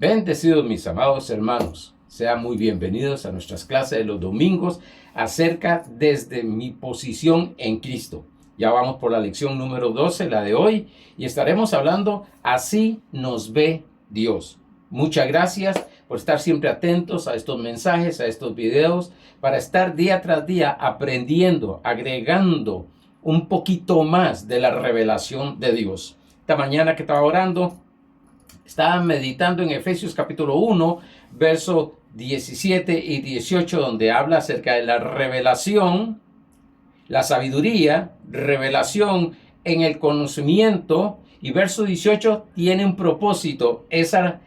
Bendecidos mis amados hermanos, sean muy bienvenidos a nuestras clases de los domingos acerca desde mi posición en Cristo. Ya vamos por la lección número 12, la de hoy, y estaremos hablando así nos ve Dios. Muchas gracias por estar siempre atentos a estos mensajes, a estos videos, para estar día tras día aprendiendo, agregando un poquito más de la revelación de Dios. Esta mañana que estaba orando, estaba meditando en Efesios capítulo 1, versos 17 y 18, donde habla acerca de la revelación, la sabiduría, revelación en el conocimiento, y verso 18 tiene un propósito, esa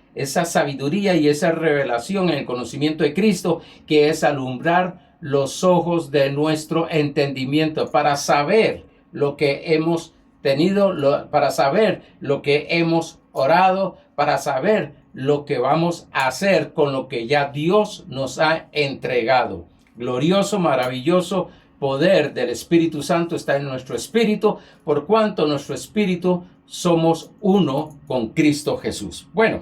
sabiduría y esa revelación en el conocimiento de Cristo, que es alumbrar los ojos de nuestro entendimiento para saber lo que hemos tenido, para saber lo que hemos orado, para saber lo que vamos a hacer con lo que ya Dios nos ha entregado. Glorioso, maravilloso poder del Espíritu Santo está en nuestro espíritu, por cuanto nuestro espíritu somos uno con Cristo Jesús. Bueno,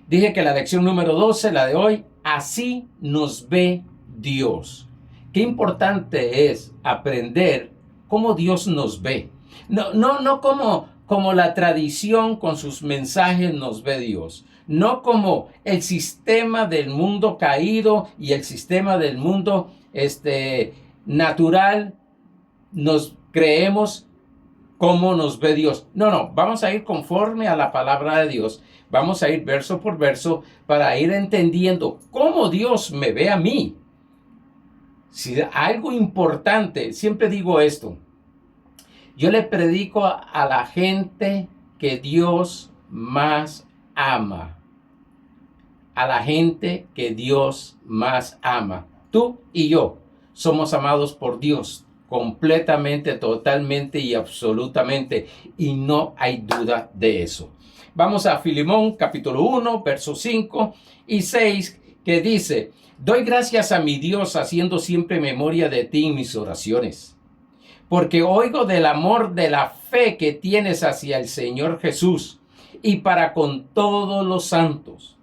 dije que la lección número 12, la de hoy, así nos ve Dios. Qué importante es aprender cómo Dios nos ve. No como la tradición con sus mensajes nos ve Dios. No como el sistema del mundo caído y el sistema del mundo natural nos creemos cómo nos ve Dios. No, vamos a ir conforme a la palabra de Dios. Vamos a ir verso por verso para ir entendiendo cómo Dios me ve a mí. Si algo importante, siempre digo esto, yo le predico a la gente que Dios más ama. A la gente que Dios más ama. Tú y yo somos amados por Dios completamente, totalmente y absolutamente. Y no hay duda de eso. Vamos a Filemón capítulo 1, versos 5 y 6, que dice: doy gracias a mi Dios haciendo siempre memoria de ti en mis oraciones, porque oigo del amor de la fe que tienes hacia el Señor Jesús y para con todos los santos,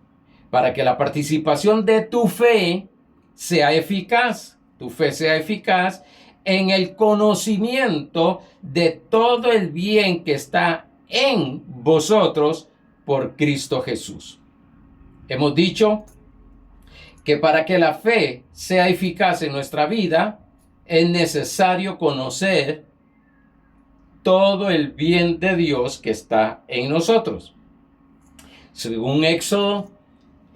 para que la participación de tu fe sea eficaz, en el conocimiento de todo el bien que está en vosotros por Cristo Jesús. Hemos dicho que para que la fe sea eficaz en nuestra vida, es necesario conocer todo el bien de Dios que está en nosotros. Según Éxodo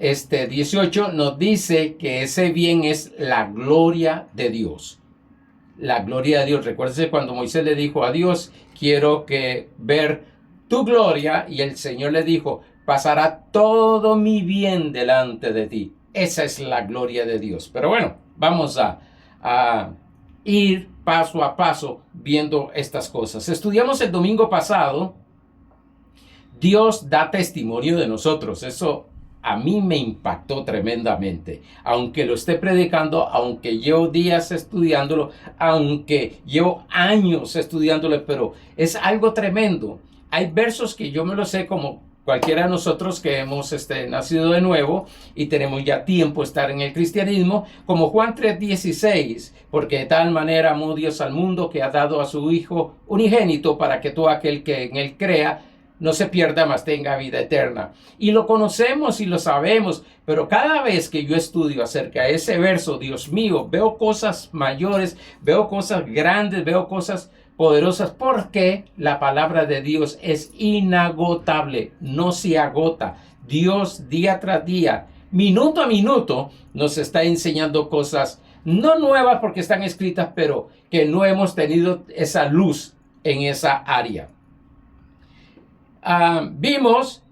18 nos dice que ese bien es la gloria de Dios. La gloria de Dios. Recuérdese cuando Moisés le dijo a Dios: quiero ver tu gloria, y el Señor le dijo: pasará todo mi bien delante de ti. Esa es la gloria de Dios. Pero bueno, vamos a ir paso a paso viendo estas cosas. Estudiamos el domingo pasado, Dios da testimonio de nosotros. Eso a mí me impactó tremendamente. Aunque lo esté predicando, aunque llevo días estudiándolo, aunque llevo años estudiándolo, pero es algo tremendo. Hay versos que yo me los sé como cualquiera de nosotros que hemos nacido de nuevo y tenemos ya tiempo de estar en el cristianismo, como Juan 3:16, porque de tal manera amó Dios al mundo que ha dado a su Hijo unigénito para que todo aquel que en él crea no se pierda, mas tenga vida eterna. Y lo conocemos y lo sabemos, pero cada vez que yo estudio acerca de ese verso, Dios mío, veo cosas mayores, veo cosas grandes, veo cosas poderosas, porque la palabra de Dios es inagotable, no se agota. Dios día tras día, minuto a minuto, nos está enseñando cosas no nuevas porque están escritas, pero que no hemos tenido esa luz en esa área. Vimos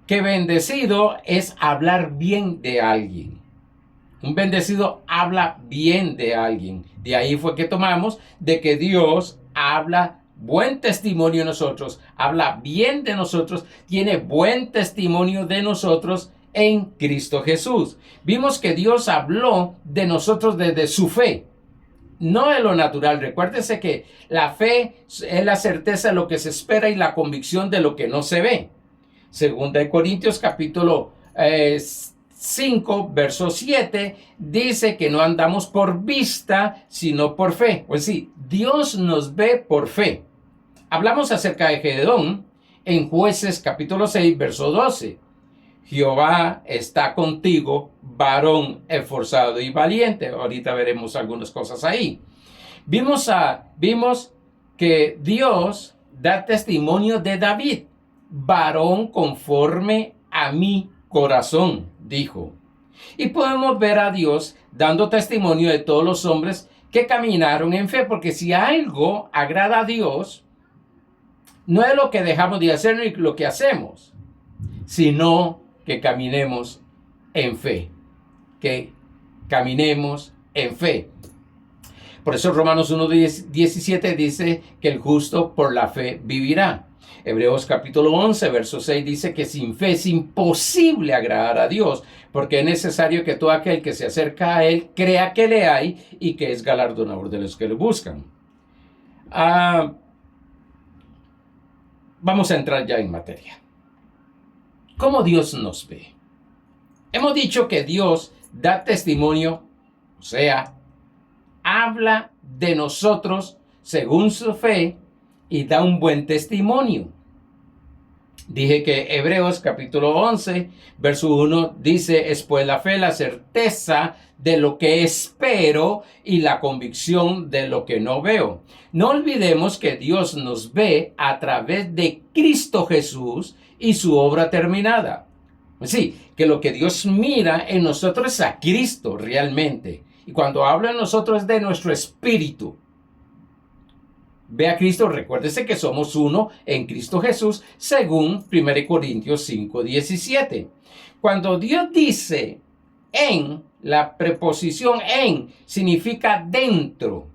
que bendecido es hablar bien de alguien. Un bendecido habla bien de alguien. De ahí fue que tomamos de que Dios habla buen testimonio de nosotros, habla bien de nosotros, tiene buen testimonio de nosotros en Cristo Jesús. Vimos que Dios habló de nosotros desde su fe, no de lo natural. Recuérdese que la fe es la certeza de lo que se espera y la convicción de lo que no se ve. Segunda de Corintios capítulo 5, verso 7, dice que no andamos por vista, sino por fe. Pues sí, Dios nos ve por fe. Hablamos acerca de Gedeón en Jueces capítulo 6, verso 12. Jehová está contigo, varón esforzado y valiente. Ahorita veremos algunas cosas ahí. Vimos que Dios da testimonio de David, varón conforme a mi corazón, dijo. Y podemos ver a Dios dando testimonio de todos los hombres que caminaron en fe, porque si algo agrada a Dios, no es lo que dejamos de hacer ni lo que hacemos, sino que caminemos en fe, que caminemos en fe. Por eso Romanos 1:17 dice que el justo por la fe vivirá. Hebreos capítulo 11, verso 6 dice que sin fe es imposible agradar a Dios, porque es necesario que todo aquel que se acerca a Él crea que le hay y que es galardonador de los que le buscan. Vamos a entrar ya en materia. ¿Cómo Dios nos ve? Hemos dicho que Dios da testimonio, o sea, habla de nosotros según su fe y da un buen testimonio. Dije que Hebreos capítulo 11, verso 1 dice, es pues la fe la certeza de lo que espero y la convicción de lo que no veo. No olvidemos que Dios nos ve a través de Cristo Jesús y su obra terminada. Sí, que lo que Dios mira en nosotros es a Cristo realmente. Y cuando habla en nosotros es de nuestro espíritu. Ve a Cristo, recuérdese que somos uno en Cristo Jesús, según 1 Corintios 5:17. Cuando Dios dice en, la preposición en significa dentro.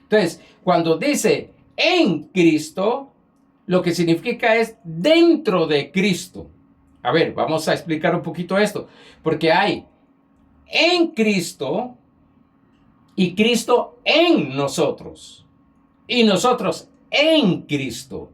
Entonces, cuando dice en Cristo, lo que significa es dentro de Cristo. A ver, vamos a explicar un poquito esto, porque hay en Cristo y Cristo en nosotros. Y nosotros en Cristo.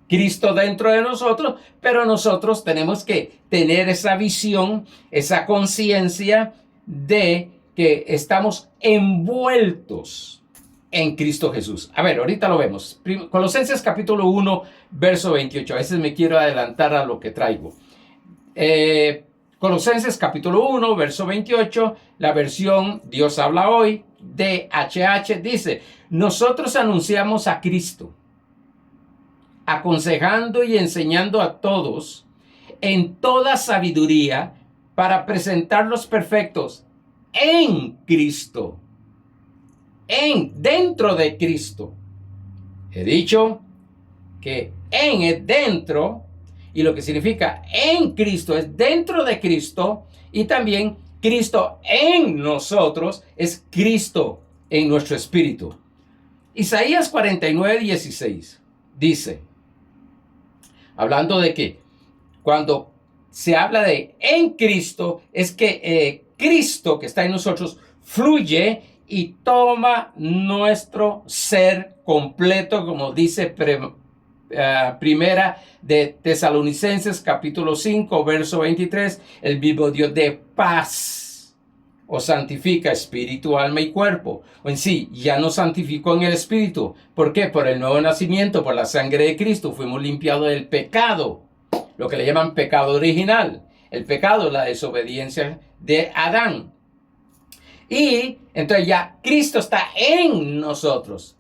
Cristo dentro de nosotros, pero nosotros tenemos que tener esa visión, esa conciencia de que estamos envueltos en Cristo Jesús. A ver, ahorita lo vemos. Colosenses capítulo 1, verso 28. A veces me quiero adelantar a lo que traigo. Colosenses capítulo 1, verso 28, la versión Dios habla hoy, DHH, dice, nosotros anunciamos a Cristo, aconsejando y enseñando a todos en toda sabiduría para presentarlos perfectos en Cristo, dentro de Cristo. He dicho que en es dentro, y lo que significa en Cristo es dentro de Cristo, y también Cristo en nosotros es Cristo en nuestro espíritu. Isaías 49:16 dice, hablando de que cuando se habla de en Cristo, es que Cristo que está en nosotros fluye y toma nuestro ser completo, como dice Primera de Tesalonicenses capítulo 5 verso 23, el vivo Dios de paz os santifica espíritu, alma y cuerpo. O en sí, ya nos santificó en el espíritu. ¿Por qué? Por el nuevo nacimiento, por la sangre de Cristo, fuimos limpiados del pecado, lo que le llaman pecado original. El pecado, la desobediencia de Adán. Y entonces ya Cristo está en nosotros.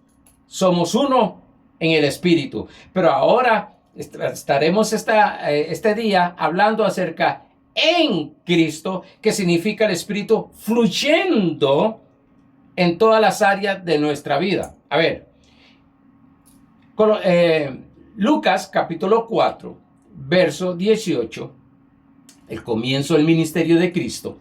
Somos uno en el espíritu. Pero ahora estaremos este día hablando acerca en Cristo, que significa el espíritu fluyendo en todas las áreas de nuestra vida. A ver, Lucas capítulo 4, verso 18, el comienzo del ministerio de Cristo,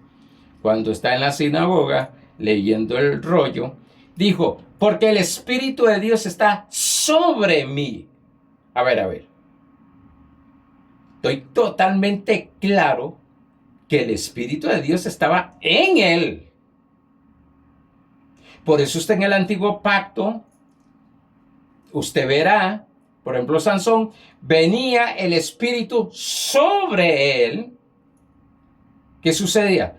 cuando está en la sinagoga leyendo el rollo, dijo, porque el Espíritu de Dios está sobre mí. A ver. Estoy totalmente claro que el Espíritu de Dios estaba en él. Por eso está en el Antiguo Pacto. Usted verá, por ejemplo Sansón, venía el Espíritu sobre él, ¿qué sucedía?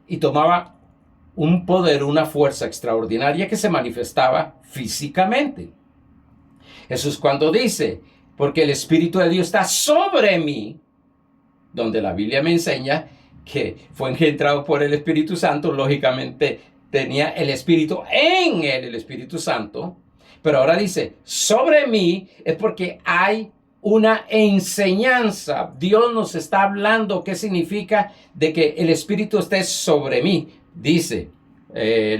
Y tomaba un poder, una fuerza extraordinaria que se manifestaba físicamente. Jesús cuando dice, porque el Espíritu de Dios está sobre mí, donde la Biblia me enseña que fue engendrado por el Espíritu Santo, lógicamente tenía el Espíritu en él, el Espíritu Santo, pero ahora dice, sobre mí, es porque hay una enseñanza. Dios nos está hablando qué significa de que el Espíritu esté sobre mí. Dice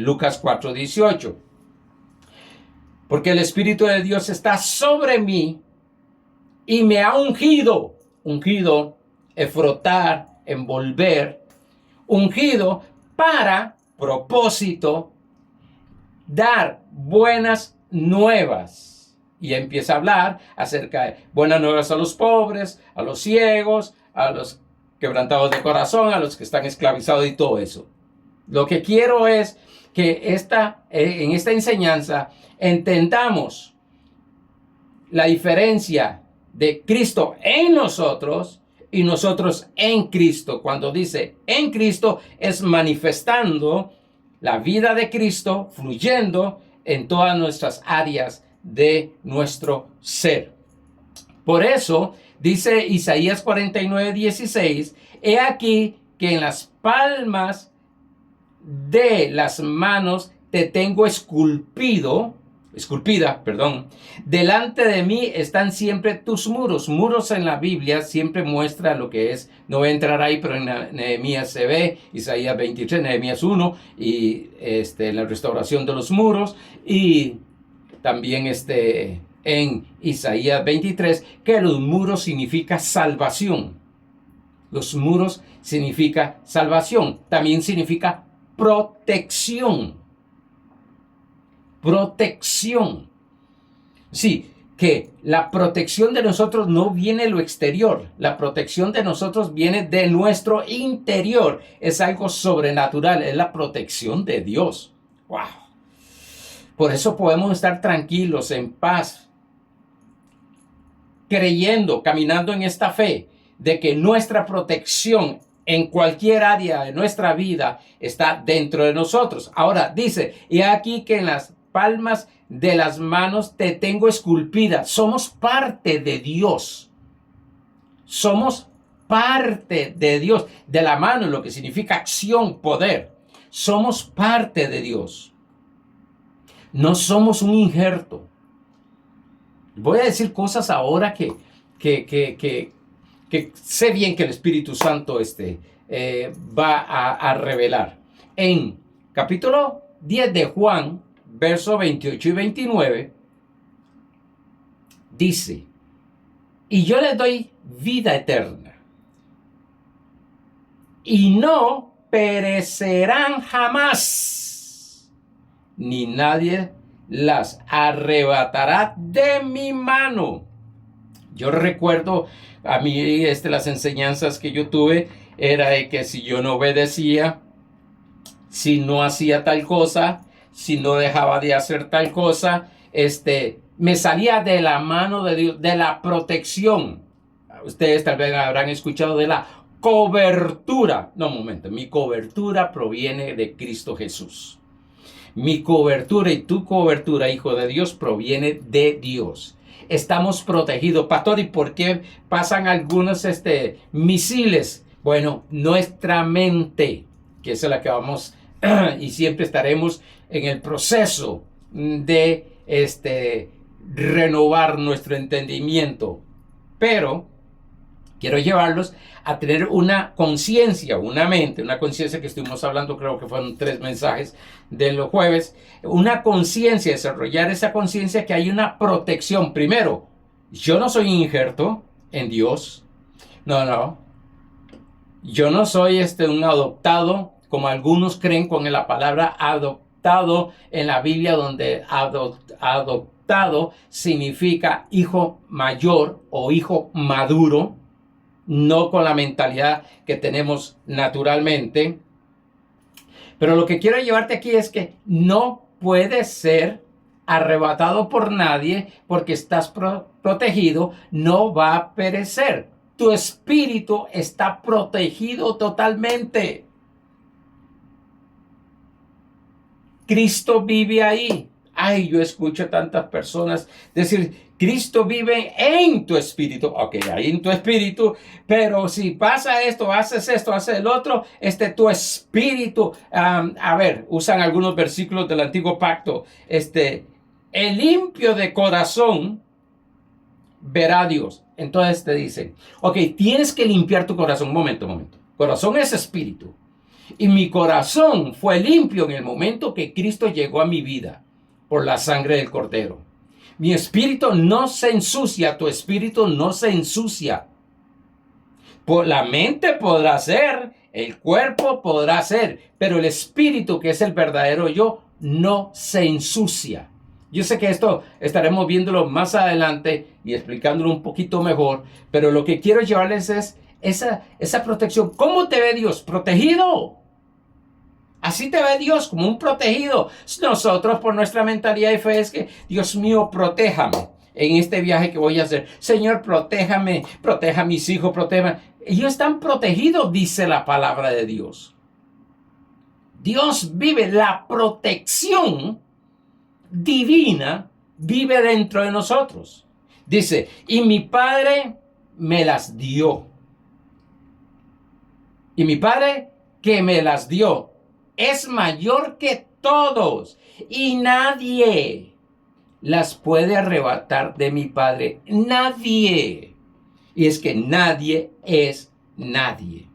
Lucas 4:18, porque el Espíritu de Dios está sobre mí y me ha ungido. Ungido es frotar, envolver. Ungido para propósito, dar buenas nuevas. Y empieza a hablar acerca de buenas nuevas a los pobres, a los ciegos, a los quebrantados de corazón, a los que están esclavizados y todo eso. Lo que quiero es que en esta enseñanza entendamos la diferencia de Cristo en nosotros y nosotros en Cristo. Cuando dice en Cristo, es manifestando la vida de Cristo, fluyendo en todas nuestras áreas de nuestro ser. Por eso dice Isaías 49:16, he aquí que en las palmas de las manos te tengo esculpida, delante de mí están siempre tus muros. Muros en la Biblia siempre muestra lo que es, no voy a entrar ahí, pero en Nehemías se ve, Isaías 23, Nehemías 1, y la restauración de los muros, y también en Isaías 23, que los muros significa salvación. Los muros significa salvación, también significa protección. Protección. Sí, que la protección de nosotros no viene de lo exterior. La protección de nosotros viene de nuestro interior. Es algo sobrenatural. Es la protección de Dios. ¡Wow! Por eso podemos estar tranquilos, en paz, creyendo, caminando en esta fe, de que nuestra protección en cualquier área de nuestra vida está dentro de nosotros. Ahora dice, y aquí que en las palmas de las manos te tengo esculpida. Somos parte de Dios. Somos parte de Dios. De la mano, lo que significa acción, poder. Somos parte de Dios. No somos un injerto. Voy a decir cosas ahora que sé bien que el Espíritu Santo va a revelar. En capítulo 10 de Juan, versos 28 y 29, dice, y yo les doy vida eterna, y no perecerán jamás, ni nadie las arrebatará de mi mano. Yo recuerdo a mí las enseñanzas que yo tuve era de que si yo no obedecía, si no hacía tal cosa, si no dejaba de hacer tal cosa, me salía de la mano de Dios, de la protección. Ustedes tal vez habrán escuchado de la cobertura. No, un momento, mi cobertura proviene de Cristo Jesús. Mi cobertura y tu cobertura, hijo de Dios, proviene de Dios. Estamos protegidos. Pastor, ¿y por qué pasan algunos misiles? Bueno, nuestra mente, que es la que vamos y siempre estaremos en el proceso de renovar nuestro entendimiento. Pero quiero llevarlos a tener una conciencia, una mente, una conciencia que estuvimos hablando, creo que fueron 3 mensajes de los jueves, una conciencia, desarrollar esa conciencia que hay una protección. Primero, yo no soy injerto en Dios. No. Yo no soy un adoptado, como algunos creen con la palabra adoptado en la Biblia, donde adoptado significa hijo mayor o hijo maduro, no con la mentalidad que tenemos naturalmente. Pero lo que quiero llevarte aquí es que no puedes ser arrebatado por nadie, porque estás protegido, no va a perecer. Tu espíritu está protegido totalmente. Cristo vive ahí. Ay, yo escucho a tantas personas decir, Cristo vive en tu espíritu. Ok, ahí en tu espíritu, pero si pasa esto, haces el otro, tu espíritu, a ver, usan algunos versículos del Antiguo Pacto, el limpio de corazón verá a Dios. Entonces te dicen, ok, tienes que limpiar tu corazón. Un momento. Corazón es espíritu. Y mi corazón fue limpio en el momento que Cristo llegó a mi vida por la sangre del Cordero. Mi espíritu no se ensucia, tu espíritu no se ensucia. La mente podrá ser, el cuerpo podrá ser, pero el espíritu, que es el verdadero yo, no se ensucia. Yo sé que esto estaremos viéndolo más adelante y explicándolo un poquito mejor, pero lo que quiero llevarles es esa protección. ¿Cómo te ve Dios? Protegido. Así te ve Dios, como un protegido. Nosotros, por nuestra mentalidad de fe, es que, Dios mío, protéjame en este viaje que voy a hacer. Señor, protéjame, proteja a mis hijos, protéjame. Ellos están protegidos, dice la palabra de Dios. Dios vive, la protección divina vive dentro de nosotros. Dice, y mi Padre me las dio. Y mi Padre que me las dio es mayor que todos, y nadie las puede arrebatar de mi Padre. Nadie. Y es que nadie es nadie.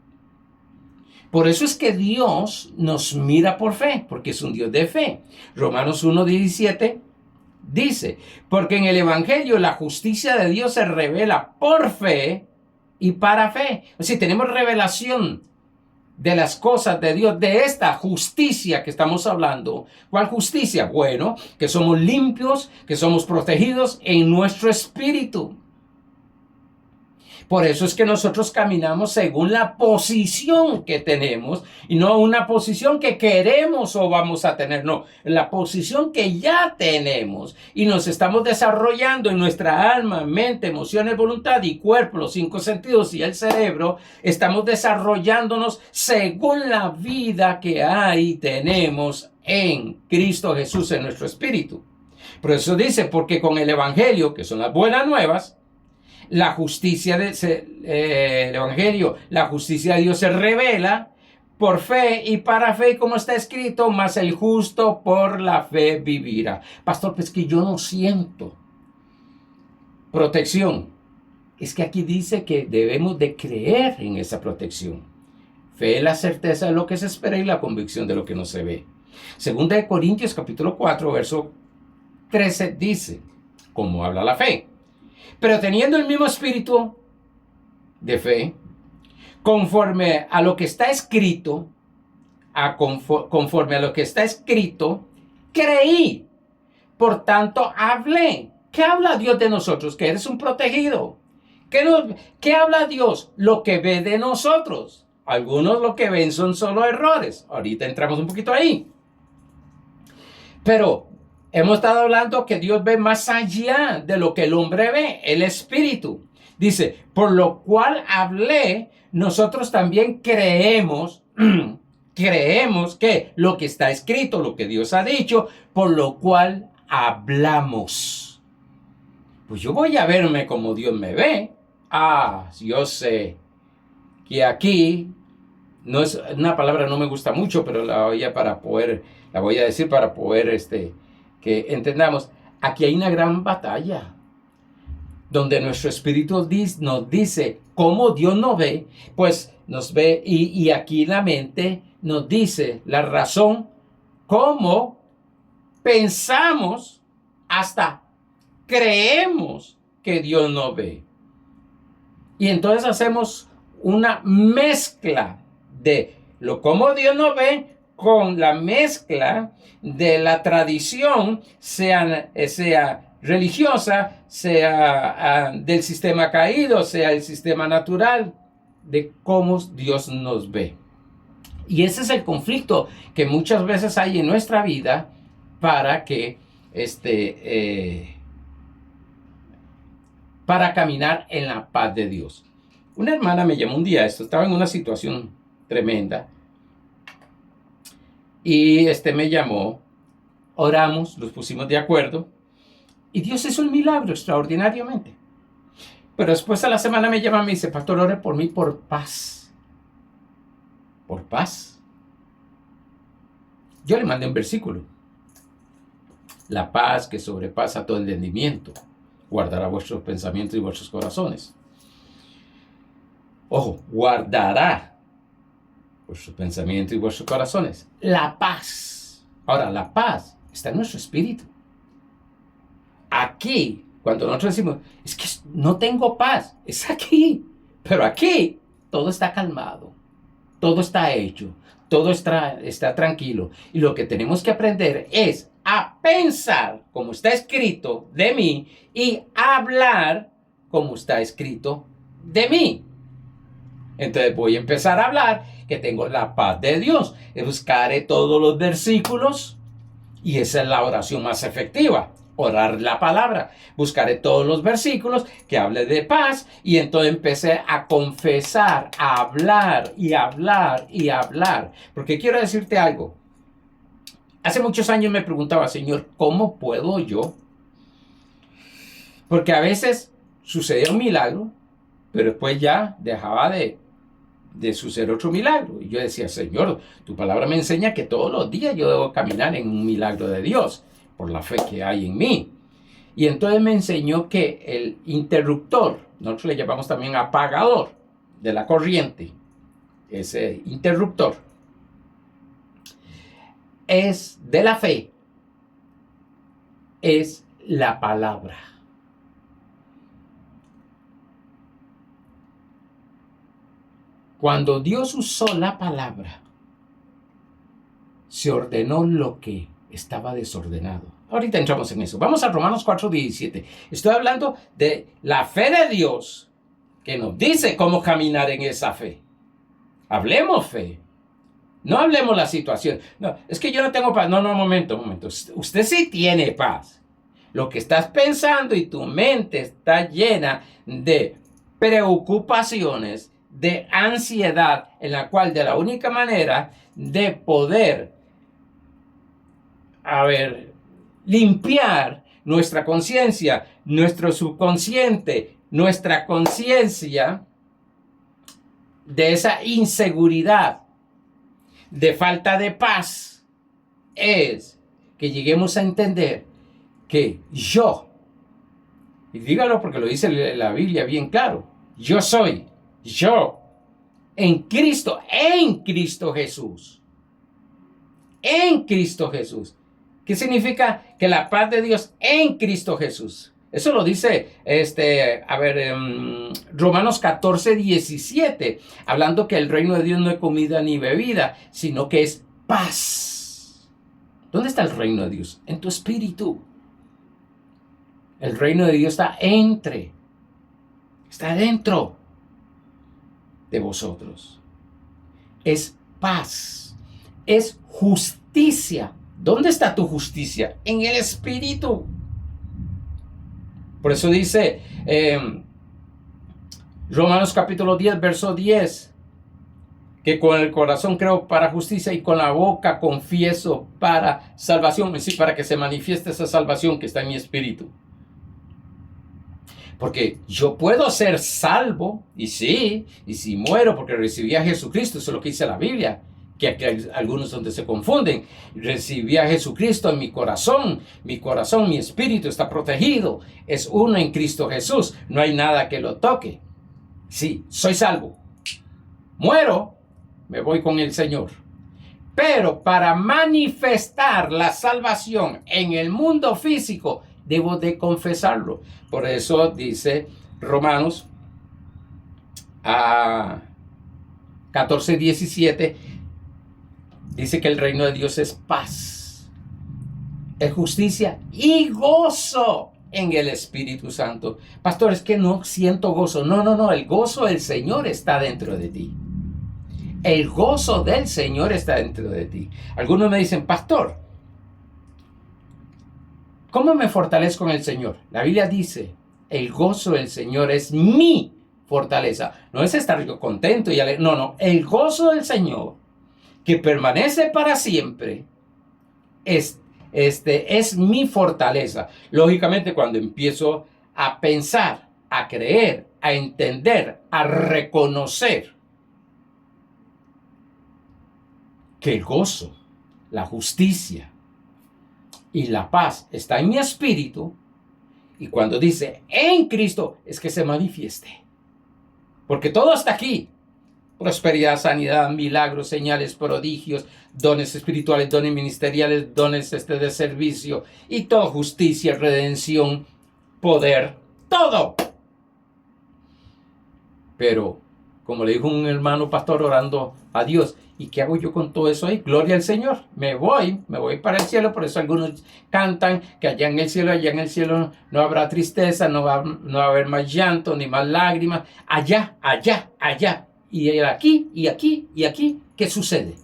Por eso es que Dios nos mira por fe, porque es un Dios de fe. Romanos 1:17 dice, porque en el Evangelio la justicia de Dios se revela por fe y para fe. O sea, tenemos revelación de las cosas de Dios, de esta justicia que estamos hablando. ¿Cuál justicia? Bueno, que somos limpios, que somos protegidos en nuestro espíritu. Por eso es que nosotros caminamos según la posición que tenemos y no una posición que queremos o vamos a tener, no, la posición que ya tenemos y nos estamos desarrollando en nuestra alma, mente, emociones, voluntad y cuerpo, los 5 sentidos y el cerebro. Estamos desarrollándonos según la vida que hay, tenemos en Cristo Jesús en nuestro espíritu. Por eso dice, porque con el Evangelio, que son las buenas nuevas, la justicia el Evangelio, la justicia de Dios se revela por fe y para fe, como está escrito, mas el justo por la fe vivirá. Pastor, pues que yo no siento protección. Es que aquí dice que debemos de creer en esa protección. Fe es la certeza de lo que se espera y la convicción de lo que no se ve. Segunda de Corintios capítulo 4, verso 13 dice, ¿cómo habla la fe? Pero teniendo el mismo espíritu de fe, conforme a lo que está escrito, conforme a lo que está escrito, creí. Por tanto, hablé. ¿Qué habla Dios de nosotros? Que eres un protegido. ¿Qué habla Dios? Lo que ve de nosotros. Algunos lo que ven son solo errores. Ahorita entramos un poquito ahí. Pero hemos estado hablando que Dios ve más allá de lo que el hombre ve, el espíritu. Dice, por lo cual hablé, nosotros también creemos que lo que está escrito, lo que Dios ha dicho, por lo cual hablamos. Pues yo voy a verme como Dios me ve. Yo sé que aquí, no es una palabra, no me gusta mucho, pero la voy a decir para poder que entendamos, aquí hay una gran batalla donde nuestro espíritu nos dice cómo Dios nos ve, pues nos ve y aquí la mente nos dice la razón, cómo pensamos, hasta creemos que Dios nos ve. Y entonces hacemos una mezcla de cómo Dios nos ve con la mezcla de la tradición, sea religiosa, sea del sistema caído, sea el sistema natural, de cómo Dios nos ve. Y ese es el conflicto que muchas veces hay en nuestra vida para que para caminar en la paz de Dios. Una hermana me llamó un día, estaba en una situación tremenda, y me llamó, oramos, los pusimos de acuerdo, y Dios hizo un milagro extraordinariamente. Pero después a la semana me llama y me dice, pastor, ore por mí por paz. ¿Por paz? Yo le mandé un versículo. La paz que sobrepasa todo entendimiento guardará vuestros pensamientos y vuestros corazones. Ojo, guardará vuestros pensamientos y vuestros corazones. La paz. Ahora, la paz está en nuestro espíritu. Aquí, cuando nosotros decimos, es que no tengo paz, es aquí. Pero aquí todo está calmado, todo está hecho, todo está tranquilo. Y lo que tenemos que aprender es a pensar como está escrito de mí y hablar como está escrito de mí. Entonces voy a empezar a hablar que tengo la paz de Dios. Buscaré todos los versículos y esa es la oración más efectiva. Orar la palabra. Buscaré todos los versículos que hable de paz y entonces empecé a confesar, a hablar y hablar y hablar. Porque quiero decirte algo. Hace muchos años me preguntaba, Señor, ¿cómo puedo yo? Porque a veces sucedía un milagro, pero después ya dejaba de suceder otro milagro. Y yo decía, Señor, tu palabra me enseña que todos los días yo debo caminar en un milagro de Dios, por la fe que hay en mí. Y entonces me enseñó que el interruptor, nosotros le llamamos también apagador de la corriente, ese interruptor, es de la fe, es la palabra. Cuando Dios usó la palabra, se ordenó lo que estaba desordenado. Ahorita entramos en eso. Vamos a Romanos 4:17. Estoy hablando de la fe de Dios que nos dice cómo caminar en esa fe. Hablemos fe. No hablemos la situación. No, es que yo no tengo paz. No, momento. Usted sí tiene paz. Lo que estás pensando y tu mente está llena de preocupaciones, de ansiedad, en la cual de la única manera de poder limpiar nuestra conciencia, nuestro subconsciente, nuestra conciencia de esa inseguridad, de falta de paz, es que lleguemos a entender que yo, y dígalo porque lo dice la Biblia bien claro, yo soy, yo, en Cristo Jesús. En Cristo Jesús. ¿Qué significa? Que la paz de Dios en Cristo Jesús. Eso lo dice, Romanos 14:17, hablando que el reino de Dios no es comida ni bebida, sino que es paz. ¿Dónde está el reino de Dios? En tu espíritu. El reino de Dios está dentro de vosotros. Es paz, es justicia. ¿Dónde está tu justicia? En el espíritu. Por eso dice Romanos capítulo 10, verso 10, que con el corazón creo para justicia y con la boca confieso para salvación, es decir, para que se manifieste esa salvación que está en mi espíritu. Porque yo puedo ser salvo, y sí, y si muero porque recibí a Jesucristo, eso es lo que dice la Biblia, que aquí hay algunos donde se confunden. Recibí a Jesucristo en mi corazón, mi espíritu está protegido, es uno en Cristo Jesús, no hay nada que lo toque. Sí, soy salvo. Muero, me voy con el Señor. Pero para manifestar la salvación en el mundo físico, debo de confesarlo. Por eso dice Romanos 14:17, dice que el reino de Dios es paz, es justicia y gozo en el Espíritu Santo. Pastor, es que no siento gozo. No, el gozo del Señor está dentro de ti. El gozo del Señor está dentro de ti. Algunos me dicen, pastor, ¿Cómo me fortalezco en el Señor? La Biblia dice, el gozo del Señor es mi fortaleza. No es estar yo contento y alegre. No. El gozo del Señor, que permanece para siempre, es mi fortaleza. Lógicamente, cuando empiezo a pensar, a creer, a entender, a reconocer que el gozo, la justicia y la paz está en mi espíritu, y cuando dice en Cristo, es que se manifieste. Porque todo está aquí. Prosperidad, sanidad, milagros, señales, prodigios, dones espirituales, dones ministeriales, dones de servicio, y todo, justicia, redención, poder, todo. Pero, como le dijo un hermano pastor orando a Dios, ¿y qué hago yo con todo eso ahí? Gloria al Señor. Me voy para el cielo. Por eso algunos cantan que allá en el cielo no habrá tristeza, no va a haber más llanto, ni más lágrimas. Allá. Y aquí, ¿qué sucede?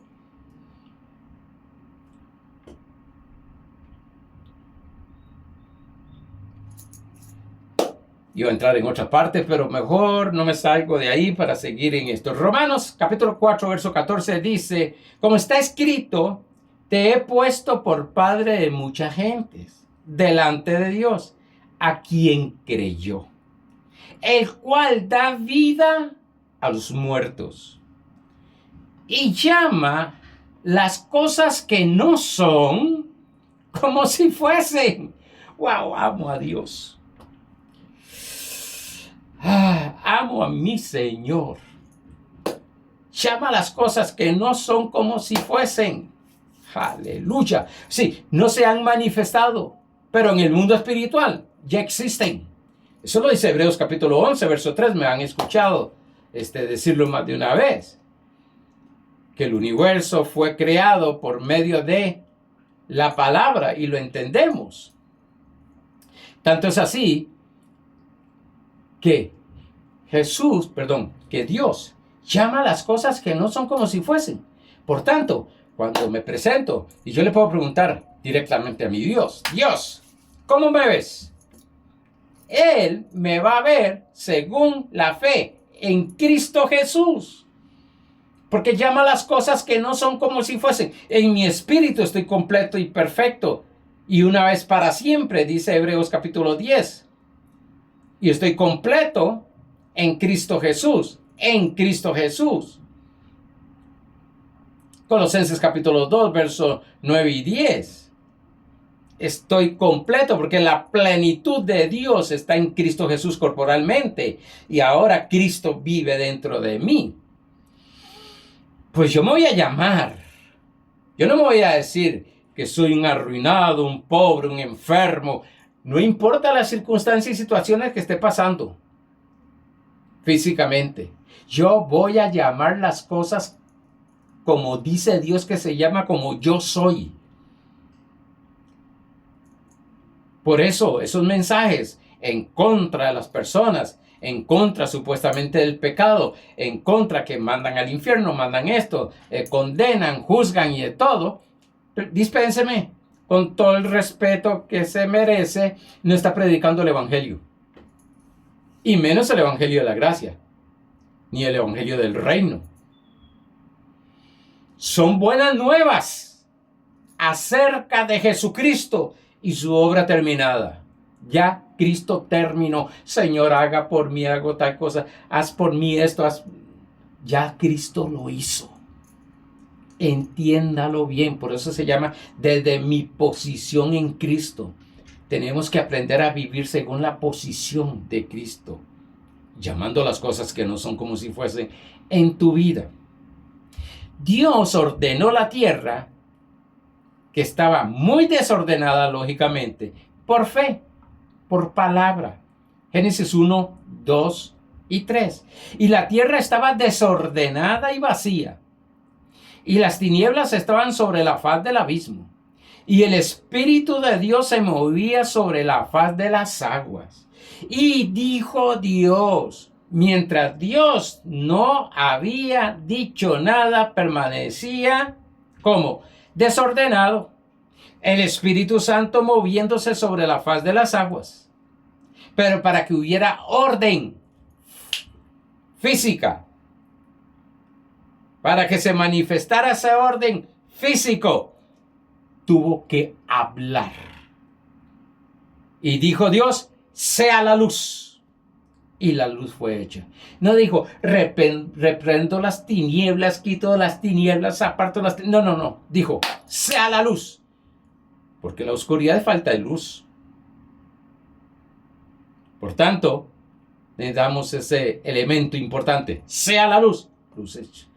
Yo voy a entrar en otra parte, pero mejor no me salgo de ahí para seguir en esto. Romanos capítulo 4, verso 14 dice, como está escrito, te he puesto por padre de muchas gentes delante de Dios, a quien creyó, el cual da vida a los muertos y llama las cosas que no son como si fuesen. ¡Wow! Amo a Dios. Amo a mi Señor. Llama las cosas que no son como si fuesen. Aleluya. Sí, no se han manifestado, pero en el mundo espiritual ya existen. Eso lo dice Hebreos capítulo 11, verso 3. Me han escuchado decirlo más de una vez. Que el universo fue creado por medio de la palabra y lo entendemos. Tanto es así que Dios llama las cosas que no son como si fuesen. Por tanto, cuando me presento y yo le puedo preguntar directamente a mi Dios, Dios, ¿cómo me ves? Él me va a ver según la fe en Cristo Jesús. Porque llama las cosas que no son como si fuesen. En mi espíritu estoy completo y perfecto. Y una vez para siempre, dice Hebreos capítulo 10. Y estoy completo en Cristo Jesús. En Cristo Jesús. Colosenses capítulo 2, versos 9 y 10. Estoy completo porque la plenitud de Dios está en Cristo Jesús corporalmente. Y ahora Cristo vive dentro de mí. Pues yo me voy a llamar. Yo no me voy a decir que soy un arruinado, un pobre, un enfermo. No importa las circunstancias y situaciones que esté pasando físicamente. Yo voy a llamar las cosas como dice Dios que se llama, como yo soy. Por eso, esos mensajes en contra de las personas, en contra supuestamente del pecado, en contra que mandan al infierno, mandan esto, condenan, juzgan y de todo, dispénseme, con todo el respeto que se merece, no está predicando el evangelio. Y menos el evangelio de la gracia, ni el evangelio del reino. Son buenas nuevas acerca de Jesucristo y su obra terminada. Ya Cristo terminó. Señor, haga por mí, hago tal cosa. Haz por mí esto. Ya Cristo lo hizo. Entiéndalo bien. Por eso se llama desde mi posición en Cristo. Tenemos que aprender a vivir según la posición de Cristo. Llamando las cosas que no son como si fuesen en tu vida. Dios ordenó la tierra, que estaba muy desordenada lógicamente, por fe, por palabra. Génesis 1, 2 y 3. Y la tierra estaba desordenada y vacía, y las tinieblas estaban sobre la faz del abismo, y el Espíritu de Dios se movía sobre la faz de las aguas. Y dijo Dios, mientras Dios no había dicho nada, permanecía como desordenado. el Espíritu Santo moviéndose sobre la faz de las aguas, pero para que hubiera orden física, para que se manifestara ese orden físico, tuvo que hablar. Y dijo Dios, sea la luz. Y la luz fue hecha. No dijo, reprendo las tinieblas, quito las tinieblas, aparto las tinieblas. No. Dijo, sea la luz. Porque la oscuridad es falta de luz. Por tanto, le damos ese elemento importante. Sea la luz. Luz hecha.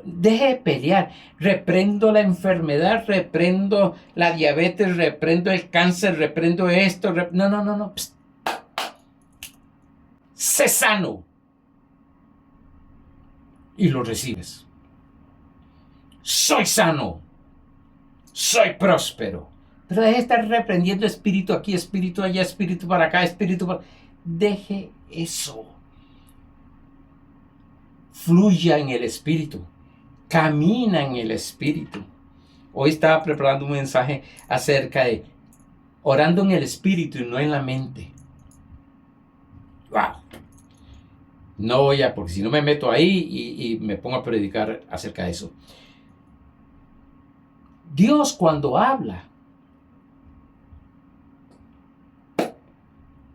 Deje de pelear. Reprendo la enfermedad, reprendo la diabetes, reprendo el cáncer, reprendo esto. No. Psst. Sé sano. Y lo recibes. Soy sano. Soy próspero. Pero deje de estar reprendiendo espíritu aquí, espíritu allá, espíritu para acá, espíritu para... Deje eso. Fluya en el espíritu. Camina en el espíritu. Hoy estaba preparando un mensaje acerca de orando en el espíritu y no en la mente. ¡Wow! No voy a, porque si no me meto ahí y me pongo a predicar acerca de eso. Dios cuando habla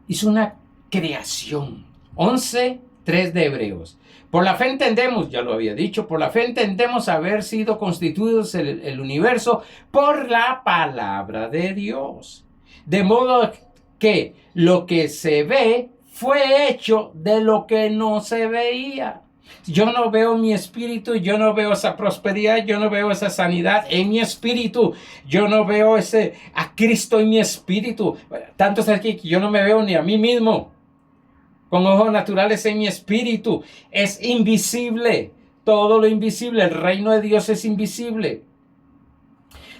hizo una creación. 11:3 de Hebreos. Por la fe entendemos, ya lo había dicho, por la fe entendemos haber sido constituidos el universo por la palabra de Dios. De modo que lo que se ve fue hecho de lo que no se veía. Yo no veo mi espíritu, yo no veo esa prosperidad, yo no veo esa sanidad en mi espíritu, yo no veo a Cristo en mi espíritu. Tanto es aquí que yo no me veo ni a mí mismo con ojos naturales en mi espíritu. Es invisible, todo lo invisible, el reino de Dios es invisible.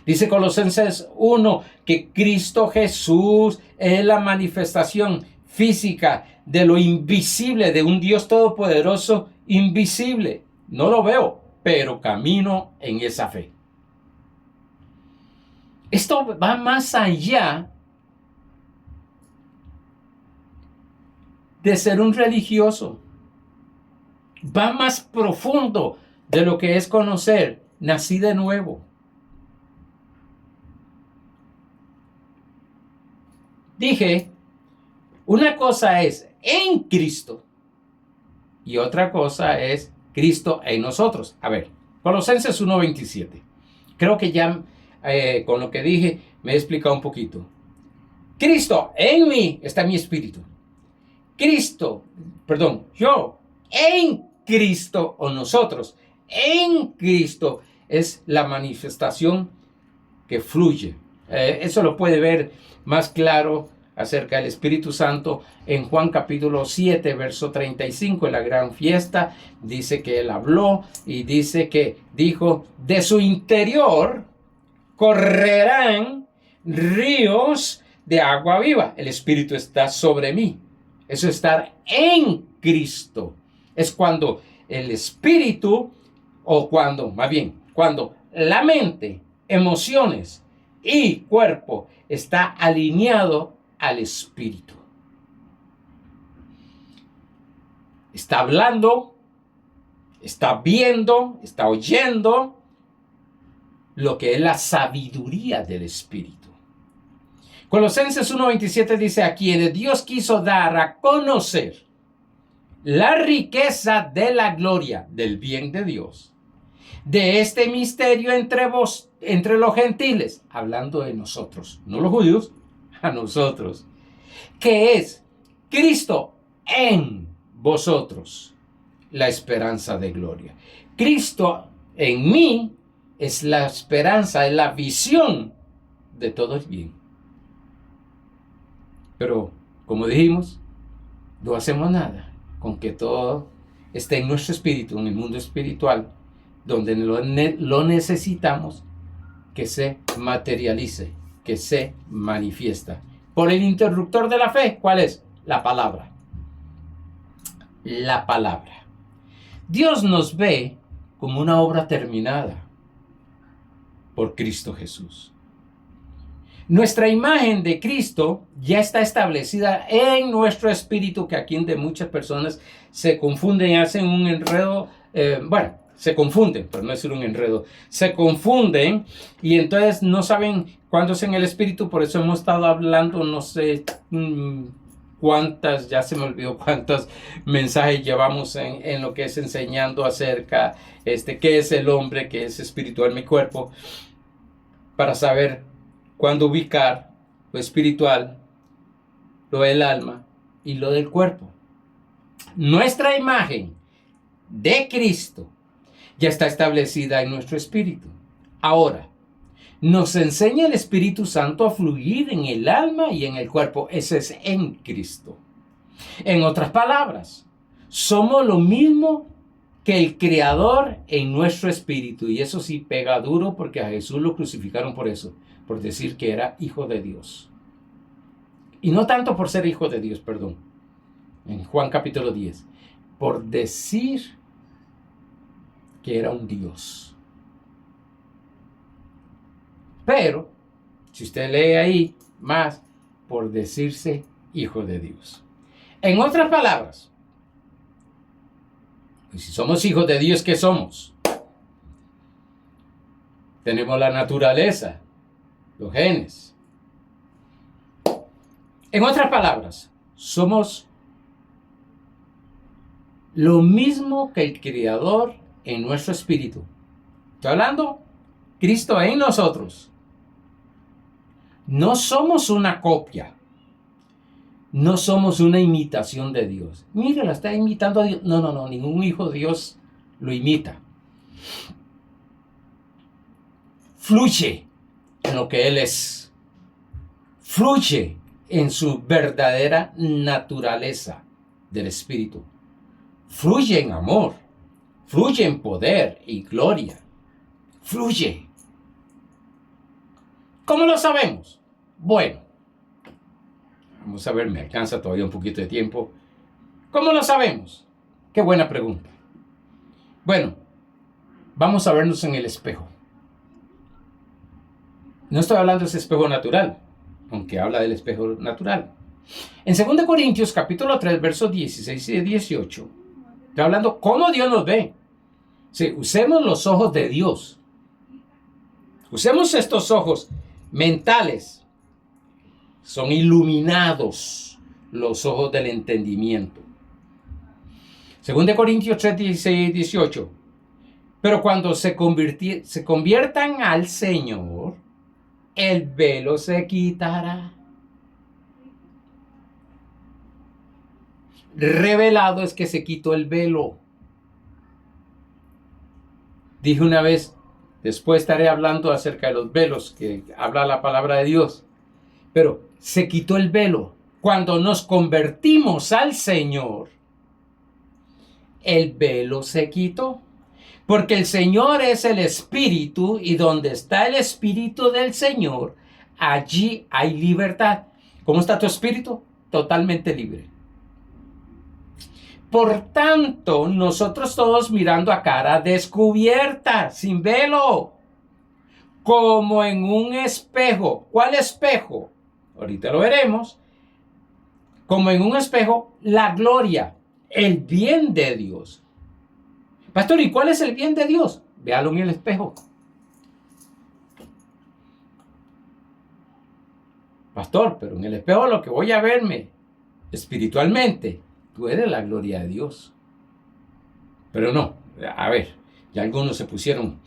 Dice Colosenses 1 que Cristo Jesús es la manifestación física de lo invisible, de un Dios todopoderoso invisible. No lo veo, pero camino en esa fe. Esto va más allá de ser un religioso. Va más profundo de lo que es conocer, nací de nuevo. Dije, una cosa es en Cristo y otra cosa es Cristo en nosotros. A ver, Colosenses 1:27. Creo que ya con lo que dije me he explicado un poquito. Cristo en mí está mi espíritu. Yo en Cristo o nosotros en Cristo es la manifestación que fluye. Eso lo puede ver más claro acerca del Espíritu Santo en Juan capítulo 7, verso 35, en la gran fiesta. Dice que él habló y dice que dijo, de su interior correrán ríos de agua viva. El Espíritu está sobre mí. Eso es estar en Cristo. Es cuando el Espíritu, cuando la mente, emociones y cuerpo está alineado al Espíritu. Está hablando, está viendo, está oyendo lo que es la sabiduría del Espíritu. Colosenses 1:27 dice, a quienes Dios quiso dar a conocer la riqueza de la gloria del bien de Dios, de este misterio entre los gentiles, hablando de nosotros, no los judíos, a nosotros, que es Cristo en vosotros, la esperanza de gloria. Cristo en mí es la esperanza, es la visión de todo el bien. Pero, como dijimos, no hacemos nada con que todo esté en nuestro espíritu, en el mundo espiritual, donde lo necesitamos que se materialice, que se manifiesta. Por el interruptor de la fe, ¿cuál es? La palabra. La palabra. Dios nos ve como una obra terminada por Cristo Jesús. Nuestra imagen de Cristo ya está establecida en nuestro espíritu, que aquí de muchas personas se confunden y hacen un enredo. Se confunden, pero no es un enredo. Se confunden y entonces no saben cuándo es en el espíritu. Por eso hemos estado hablando, no sé cuántas, ya se me olvidó cuántos mensajes llevamos en lo que es enseñando acerca qué es el hombre, qué es espiritual, mi cuerpo, para saber cuándo ubicar lo espiritual, lo del alma y lo del cuerpo. Nuestra imagen de Cristo ya está establecida en nuestro espíritu. Ahora, nos enseña el Espíritu Santo a fluir en el alma y en el cuerpo. Ese es en Cristo. En otras palabras, somos lo mismo que el Creador en nuestro espíritu. Y eso sí pega duro, porque a Jesús lo crucificaron por eso, por decir que era hijo de Dios. Y no tanto por ser hijo de Dios, perdón. En Juan capítulo 10. Por decir que era un Dios. Pero, si usted lee ahí más, por decirse hijo de Dios. En otras palabras, si somos hijos de Dios, ¿qué somos? Tenemos la naturaleza, los genes. En otras palabras, somos lo mismo que el Creador en nuestro espíritu. Estoy hablando, Cristo en nosotros. No somos una copia. No somos una imitación de Dios. Mire, la está imitando a Dios. No, ningún hijo de Dios lo imita. Fluye en lo que Él es. Fluye en su verdadera naturaleza del Espíritu. Fluye en amor. Fluye en poder y gloria. Fluye. ¿Cómo lo sabemos? Bueno, vamos a ver, me alcanza todavía un poquito de tiempo. ¿Cómo lo sabemos? Qué buena pregunta. Bueno, vamos a vernos en el espejo. No estoy hablando de ese espejo natural, aunque habla del espejo natural. En 2 Corintios capítulo 3, versos 16 y 18, está hablando cómo Dios nos ve. Sí, usemos los ojos de Dios. Usemos estos ojos mentales. Son iluminados los ojos del entendimiento. 2 Corintios 3, 16 y 18. Pero cuando se conviertan al Señor, el velo se quitará. Revelado es que se quitó el velo. Dije una vez, después estaré hablando acerca de los velos que habla la palabra de Dios. Pero se quitó el velo. Cuando nos convertimos al Señor, el velo se quitó. Porque el Señor es el Espíritu, y donde está el Espíritu del Señor, allí hay libertad. ¿Cómo está tu espíritu? Totalmente libre. Por tanto, nosotros todos mirando a cara descubierta, sin velo, como en un espejo. ¿Cuál espejo? Ahorita lo veremos. Como en un espejo, la gloria, el bien de Dios. Pastor, ¿y cuál es el bien de Dios? Véalo en el espejo. Pastor, pero en el espejo lo que voy a verme espiritualmente, tú eres la gloria de Dios. Pero no, a ver, ya algunos se pusieron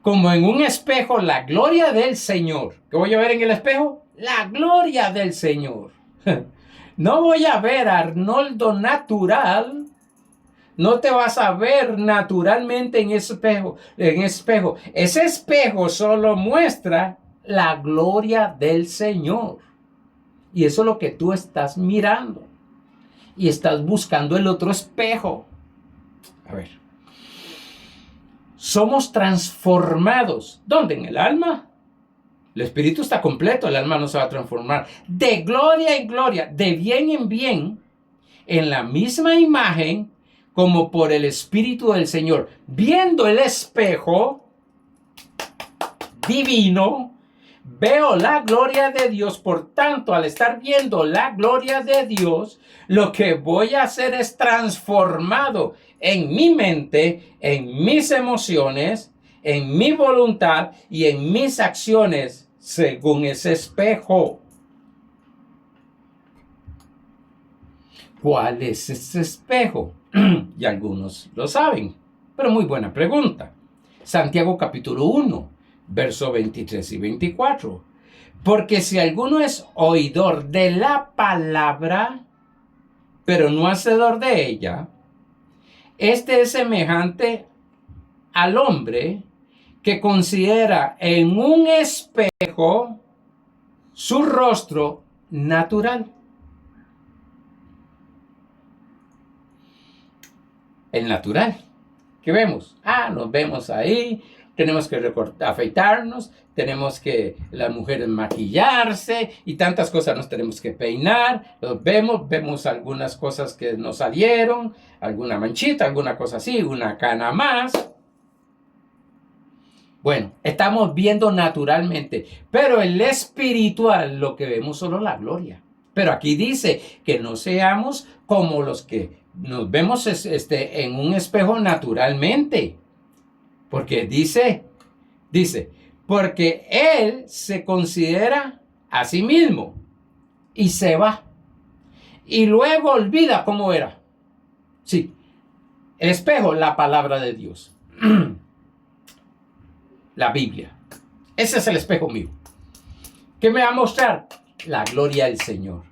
como en un espejo la gloria del Señor. ¿Qué voy a ver en el espejo? La gloria del Señor. No voy a ver a Arnoldo natural. No te vas a ver naturalmente en ese espejo. Ese espejo solo muestra la gloria del Señor. Y eso es lo que tú estás mirando. Y estás buscando el otro espejo. A ver. Somos transformados. ¿Dónde? En el alma. El espíritu está completo, el alma no se va a transformar. De gloria en gloria, de bien en bien, en la misma imagen como por el Espíritu del Señor. Viendo el espejo divino, veo la gloria de Dios. Por tanto, al estar viendo la gloria de Dios, lo que voy a hacer es transformado en mi mente, en mis emociones, en mi voluntad y en mis acciones según ese espejo. ¿Cuál es ese espejo? Y algunos lo saben, pero muy buena pregunta. Santiago capítulo 1, versos 23 y 24. Porque si alguno es oidor de la palabra, pero no hacedor de ella, este es semejante al hombre que considera en un espejo su rostro natural. El natural. ¿Qué vemos? Nos vemos ahí, tenemos que afeitarnos, tenemos que las mujeres maquillarse y tantas cosas nos tenemos que peinar, los vemos algunas cosas que nos salieron, alguna manchita, alguna cosa así, una cana más. Bueno, estamos viendo naturalmente, pero el espiritual lo que vemos solo la gloria. Pero aquí dice que no seamos como los que nos vemos en un espejo naturalmente. Porque dice, porque él se considera a sí mismo y se va. Y luego olvida cómo era. Sí, el espejo, la palabra de Dios. La Biblia. Ese es el espejo mío. ¿Qué me va a mostrar? La gloria del Señor.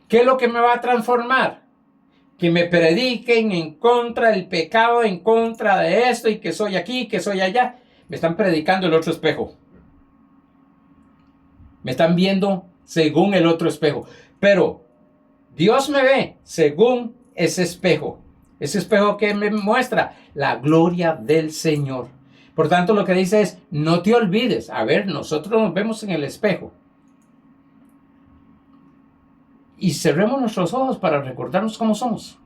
¿Qué es lo que me va a transformar? Que me prediquen en contra del pecado, en contra de esto, y que soy aquí, que soy allá. Me están predicando el otro espejo. Me están viendo según el otro espejo. Pero Dios me ve según ese espejo. Ese espejo que me muestra la gloria del Señor. Por tanto, lo que dice es, no te olvides. A ver, nosotros nos vemos en el espejo. Y cerremos nuestros ojos para recordarnos cómo somos.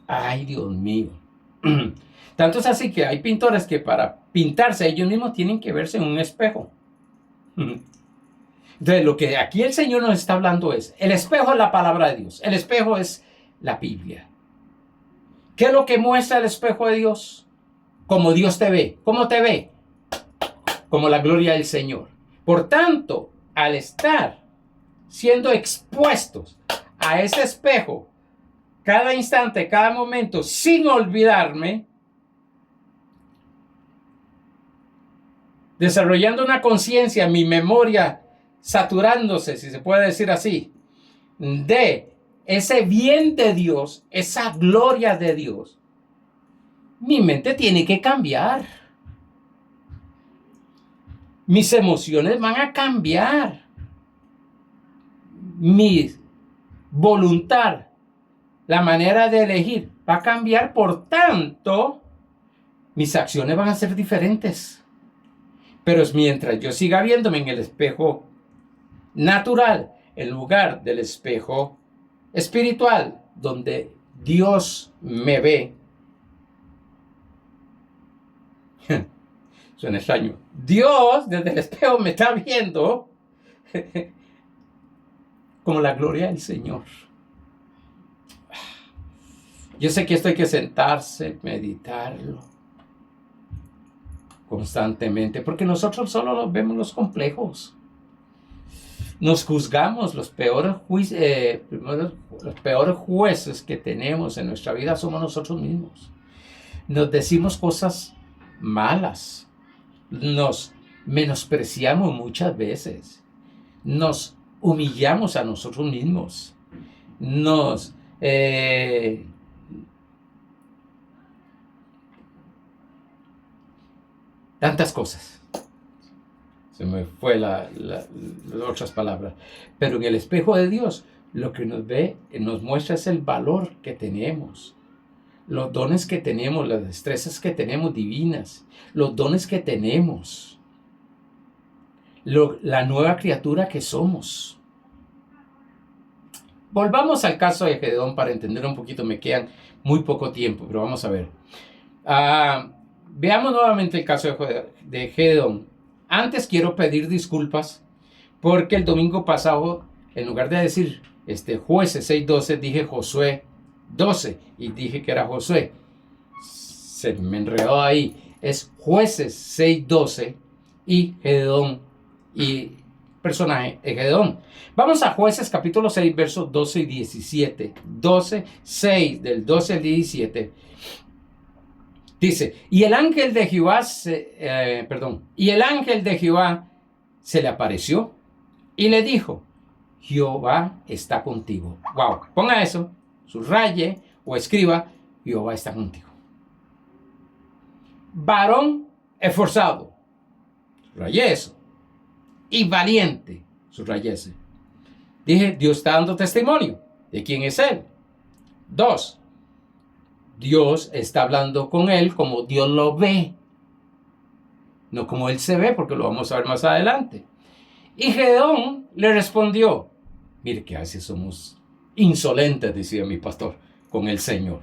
Ay, Dios mío. Tanto es así que hay pintores que para pintarse ellos mismos tienen que verse en un espejo. Entonces, lo que aquí el Señor nos está hablando es, el espejo es la palabra de Dios. El espejo es la Biblia. ¿Qué es lo que muestra el espejo de Dios? Como Dios te ve. ¿Cómo te ve? Como la gloria del Señor. Por tanto, al estar siendo expuestos a ese espejo, cada instante, cada momento, sin olvidarme, desarrollando una conciencia, mi memoria saturándose, si se puede decir así, de ese bien de Dios, esa gloria de Dios, mi mente tiene que cambiar. Mis emociones van a cambiar. Mi voluntad, la manera de elegir, va a cambiar. Por tanto, mis acciones van a ser diferentes. Pero es mientras yo siga viéndome en el espejo natural, en lugar del espejo espiritual, donde Dios me ve. Suena extraño. Dios desde el espejo me está viendo como la gloria del Señor. Yo sé que esto hay que sentarse, meditarlo constantemente, porque nosotros solo vemos los complejos. Nos juzgamos, los peores jueces que tenemos en nuestra vida somos nosotros mismos. Nos decimos cosas malas, nos menospreciamos muchas veces, nos humillamos a nosotros mismos, tantas cosas. Se me fue las otras palabras. Pero en el espejo de Dios, lo que nos ve, nos muestra es el valor que tenemos, los dones que tenemos, las destrezas que tenemos divinas, los dones que tenemos, la nueva criatura que somos. Volvamos al caso de Gedeón para entender un poquito. Me quedan muy poco tiempo, pero vamos a ver. Veamos nuevamente el caso de Gedeón. Antes quiero pedir disculpas porque el domingo pasado, en lugar de decir Jueces 6:12, dije Josué 12 y dije que era Josué. Se me enredó ahí. Es Jueces 6:12 y Gedeón y personaje es Gedeón. Vamos a Jueces capítulo 6 versos 12 y 17. 6 del 12 al 17. Dice, y el ángel de Jehová se le apareció y le dijo, Jehová está contigo. Wow, ponga eso, subraye o escriba, Jehová está contigo. Varón esforzado, subrayé eso. Y valiente, subrayé ese. Dije, Dios está dando testimonio de quién es él. 2. Dios está hablando con él como Dios lo ve, no como él se ve, porque lo vamos a ver más adelante. Y Gedeón le respondió, mire que a veces somos insolentes, decía mi pastor, con el Señor.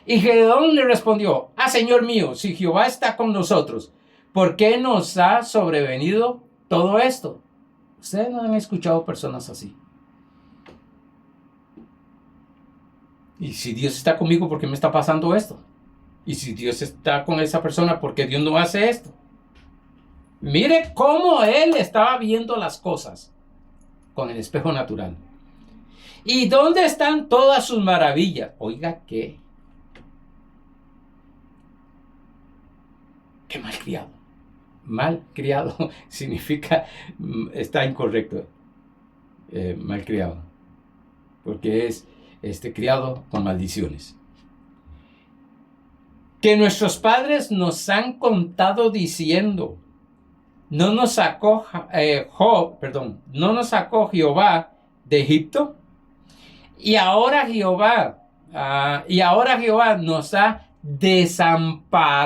Y Gedeón le respondió, Señor mío, si Jehová está con nosotros, ¿por qué nos ha sobrevenido todo esto? Ustedes no han escuchado personas así. Y si Dios está conmigo, ¿por qué me está pasando esto? Y si Dios está con esa persona, ¿por qué Dios no hace esto? Mire cómo él estaba viendo las cosas con el espejo natural. ¿Y dónde están todas sus maravillas? Oiga, qué malcriado. Malcriado significa, está incorrecto. Malcriado. Porque es criado con maldiciones. Que nuestros padres nos han contado diciendo, no nos sacó Jehová de Egipto, y ahora Jehová nos ha desamparado.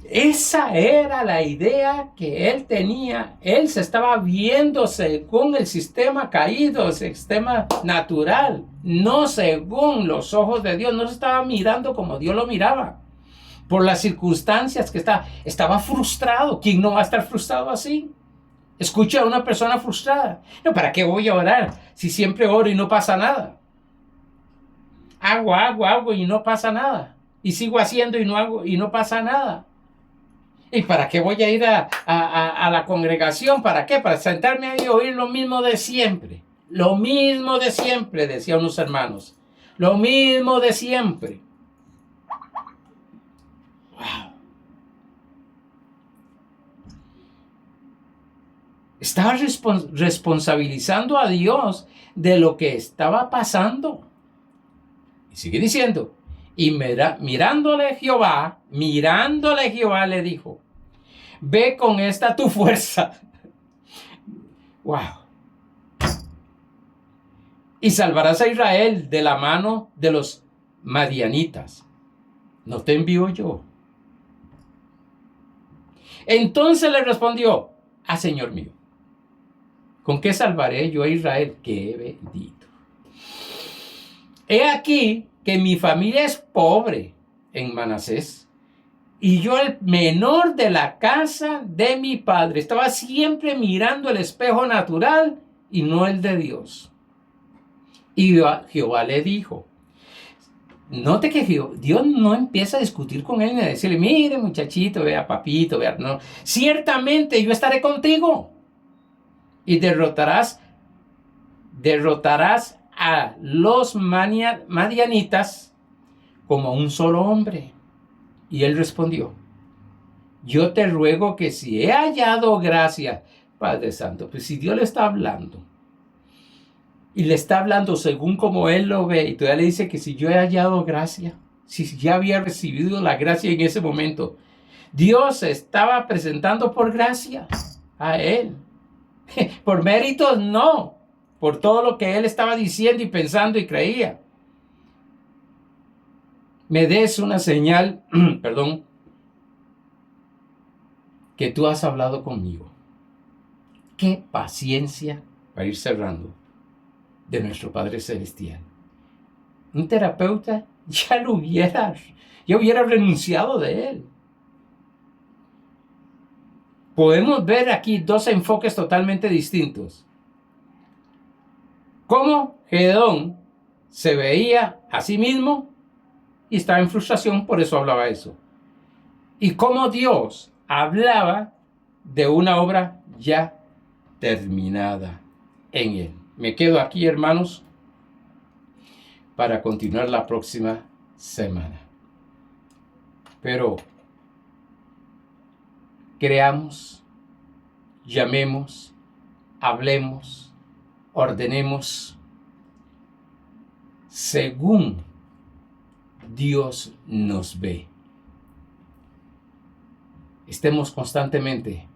Esa era la idea que él tenía. Él se estaba viendo según el sistema caído, el sistema natural, no según los ojos de Dios. No se estaba mirando como Dios lo miraba. Por las circunstancias que estaba frustrado. ¿Quién no va a estar frustrado así? Escucha a una persona frustrada. No, ¿para qué voy a orar si siempre oro y no pasa nada? Hago y no pasa nada. Y sigo haciendo y no pasa nada. ¿Y para qué voy a ir a la congregación? ¿Para qué? Para sentarme ahí y oír lo mismo de siempre. Lo mismo de siempre, decían unos hermanos. Lo mismo de siempre. Wow. Estaba responsabilizando a Dios de lo que estaba pasando. Y sigue diciendo. Y mirándole Jehová le dijo, ve con esta tu fuerza. Wow. Y salvarás a Israel de la mano de los madianitas. ¿No te envío yo? Entonces le respondió, Señor mío, ¿con qué salvaré yo a Israel? ¡Qué bendito! He aquí que mi familia es pobre en Manasés, y yo el menor de la casa de mi padre. Estaba siempre mirando el espejo natural y no el de Dios. Y Jehová le dijo, note que Dios no empieza a discutir con él ni a decirle, mire muchachito, vea papito, vea, no. Ciertamente yo estaré contigo y derrotarás a los madianitas como un solo hombre. Y él respondió, yo te ruego que si he hallado gracia, Padre Santo, pues si Dios le está hablando, y le está hablando según como él lo ve, y todavía le dice que si yo he hallado gracia, si ya había recibido la gracia en ese momento, Dios se estaba presentando por gracia a él. Por méritos no, por todo lo que él estaba diciendo y pensando y creía. Me des una señal, perdón, que tú has hablado conmigo. Qué paciencia, para ir cerrando, de nuestro Padre Celestial. Un terapeuta ya hubiera renunciado de él. podemos ver aquí dos enfoques totalmente distintos. Cómo Gedeón se veía a sí mismo y estaba en frustración, por eso hablaba eso. Y cómo Dios hablaba de una obra ya terminada en él. Me quedo aquí, hermanos, para continuar la próxima semana. Pero creamos, llamemos, hablemos, ordenemos según Dios nos ve. Estemos constantemente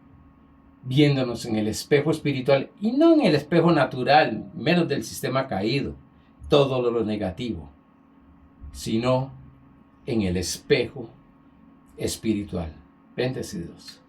viéndonos en el espejo espiritual y no en el espejo natural, menos del sistema caído, todo lo negativo, sino en el espejo espiritual. Bendecidos.